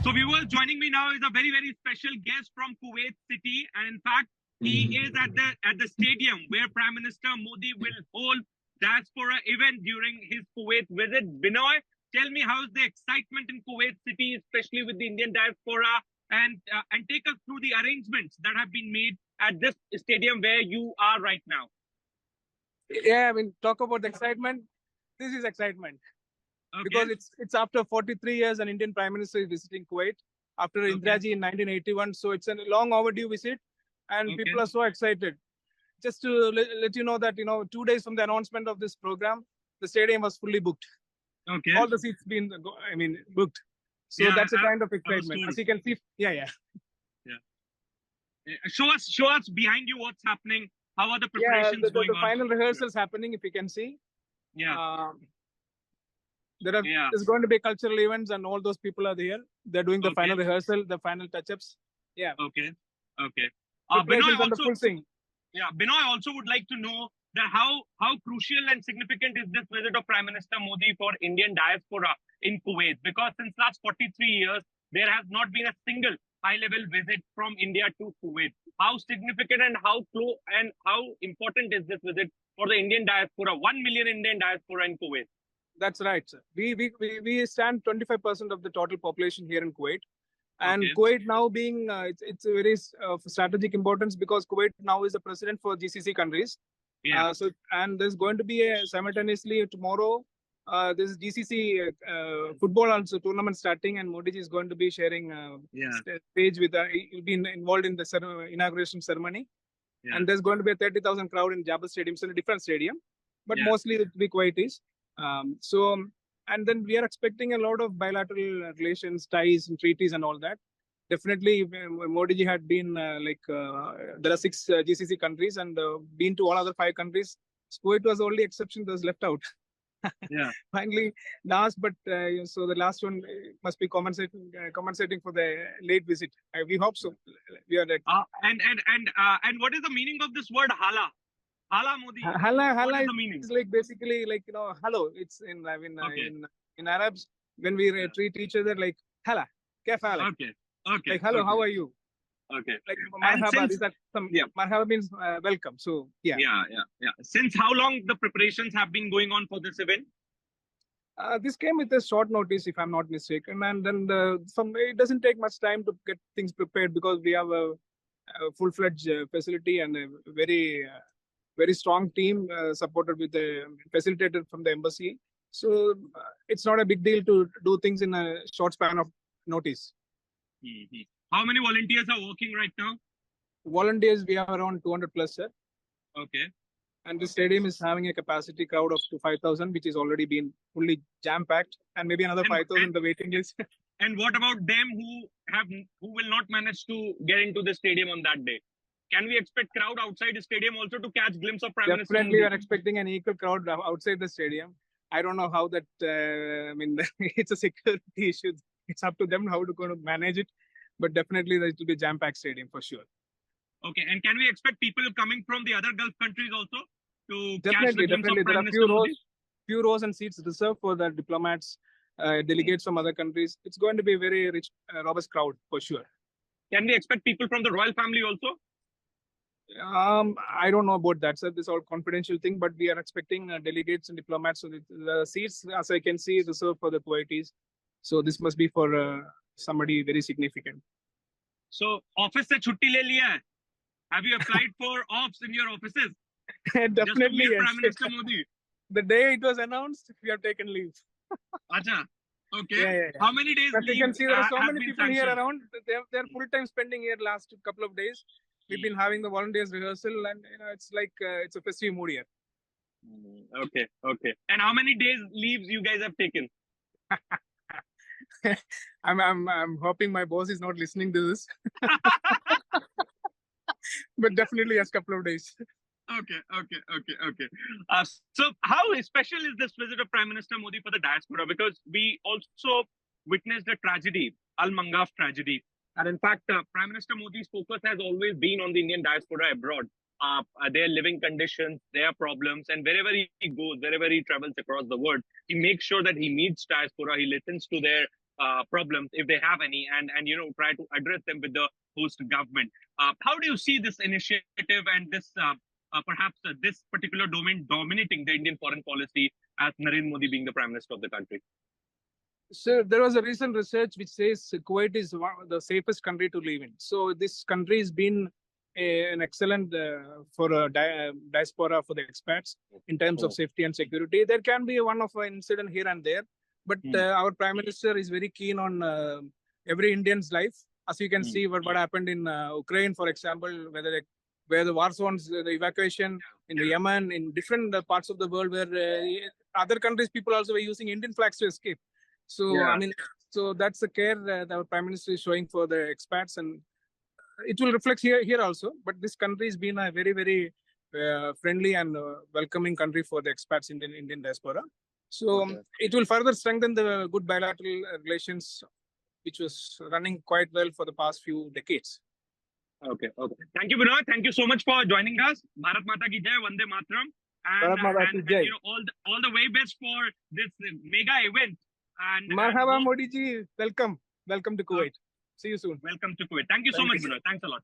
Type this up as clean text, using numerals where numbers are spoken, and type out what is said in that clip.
So viewers, joining me now is a very, very special guest from Kuwait City. And in fact, he is at the stadium where Prime Minister Modi will hold Diaspora event during his Kuwait visit. Binoy, tell me, how is the excitement in Kuwait City, especially with the Indian diaspora, and take us through the arrangements that have been made at this stadium where you are right now. Yeah, I mean, talk about the excitement. This is excitement. Okay. Because it's after 43 years an Indian Prime Minister is visiting Kuwait after N18G in 1981. So it's a long overdue visit, and people are so excited. Just to let you know that, 2 days from the announcement of this program, the stadium was fully booked. Okay. All the seats been, booked. So yeah, that's a kind of excitement. As you can see, yeah. Show us behind you what's happening. How are the preparations going on? The final rehearsals happening, if you can see. Yeah. There's going to be cultural events, and all those people are there. They're doing the final rehearsal, the final touch-ups. Yeah. Okay. Binoy also, Binoy also would like to know that how crucial and significant is this visit of Prime Minister Modi for Indian diaspora in Kuwait? Because since last 43 years, there has not been a single high-level visit from India to Kuwait. How significant and how close and how important is this visit for the Indian diaspora? 1 million Indian diaspora in Kuwait. That's right, sir. We stand 25% of the total population here in Kuwait, and Kuwait now being it's a very strategic importance, because Kuwait now is the president for GCC countries. Yeah. And there's going to be simultaneously tomorrow this GCC football also tournament starting, and Modi ji is going to be sharing stage with. He'll be involved in the inauguration ceremony, and there's going to be a 30,000 crowd in Jabal Stadium, so in a different stadium, but mostly it will be Kuwaitis. And then we are expecting a lot of bilateral relations, ties and treaties and all that. Definitely, Modi ji had been there are 6 GCC countries, and been to all other 5 countries. Kuwait was the only exception that was left out. Yeah. Finally, last, but so the last one must be compensating for the late visit. We hope so. We are ready. And what is the meaning of this word Hala? Hala Modi. Hala is the meaning? Is like basically hello. It's in Arabs, when we treat each other like Hala, kef halak. Okay. Like hello, how are you? Okay. Like marhaba, marhaba means welcome. So yeah. Since how long the preparations have been going on for this event? This came with a short notice, if I'm not mistaken, and then it doesn't take much time to get things prepared, because we have a full-fledged facility and a very strong team supported with facilitated from the embassy. So it's not a big deal to do things in a short span of notice. How many volunteers are working right now? Volunteers, we have around 200 plus, sir. Okay. And the stadium is having a capacity crowd of 5,000, which is already been fully jam-packed, and maybe another 5,000 the waiting list. And what about them who will not manage to get into the stadium on that day? Can we expect crowd outside the stadium also to catch glimpse of Prime Minister? Definitely, we are expecting an equal crowd outside the stadium. I don't know how that. It's a security issue. It's up to them how to manage it. But definitely, it will be jam-packed stadium for sure. Okay, and can we expect people coming from the other Gulf countries also to catch the glimpse of Prime Minister? There are few rows and seats reserved for the diplomats, delegates from other countries. It's going to be a very rich, robust crowd for sure. Can we expect people from the royal family also? I don't know about that, sir. This is all confidential thing, but we are expecting delegates and diplomats. So the seats, as I can see, reserved for the Kuwaitis. So this must be for somebody very significant. So office se chutti le liya hai? Have you applied for offs in your offices? Definitely, yes. Prime Minister Modi. The day it was announced, we have taken leave. Acha. Okay. Yeah. How many days leave? You can see there are so many people sanctioned here around. They're full-time spending here last couple of days. We've been having the volunteers rehearsal, and it's like it's a festive mood here. Okay. And how many days leaves you guys have taken? I'm hoping my boss is not listening to this. But definitely a couple of days. Okay. So how special is this visit of Prime Minister Modi for the diaspora? Because we also witnessed the tragedy, Al-Mangaf tragedy. And in fact, Prime Minister Modi's focus has always been on the Indian diaspora abroad, their living conditions, their problems, and wherever he goes, wherever he travels across the world, he makes sure that he meets diaspora, he listens to their problems if they have any, and try to address them with the host government. How do you see this initiative and this perhaps this particular domain dominating the Indian foreign policy as Narendra Modi being the Prime Minister of the country? So there was a recent research which says Kuwait is the safest country to live in. So this country has been an excellent for a diaspora, for the expats in terms of safety and security. There can be one of an incident here and there, but our Prime Minister is very keen on every Indian's life. As you can see, what happened in Ukraine, for example, where the war zones, the evacuation in Yemen, in different parts of the world, where other countries people also were using Indian flags to escape. So I mean, so that's the care that our Prime Minister is showing for the expats, and it will reflect here also. But this country has been a very, very friendly and welcoming country for the expats in the Indian diaspora. So it will further strengthen the good bilateral relations, which was running quite well for the past few decades. Okay. Thank you, Vinod. Thank you so much for joining us. Bharat Mata ki Jai, Vande Mataram. And all the way best for this mega event. And Marhaba, Modi ji. Welcome to Kuwait. See you soon. Welcome to Kuwait. Thank you so much, Vinod. Thanks a lot.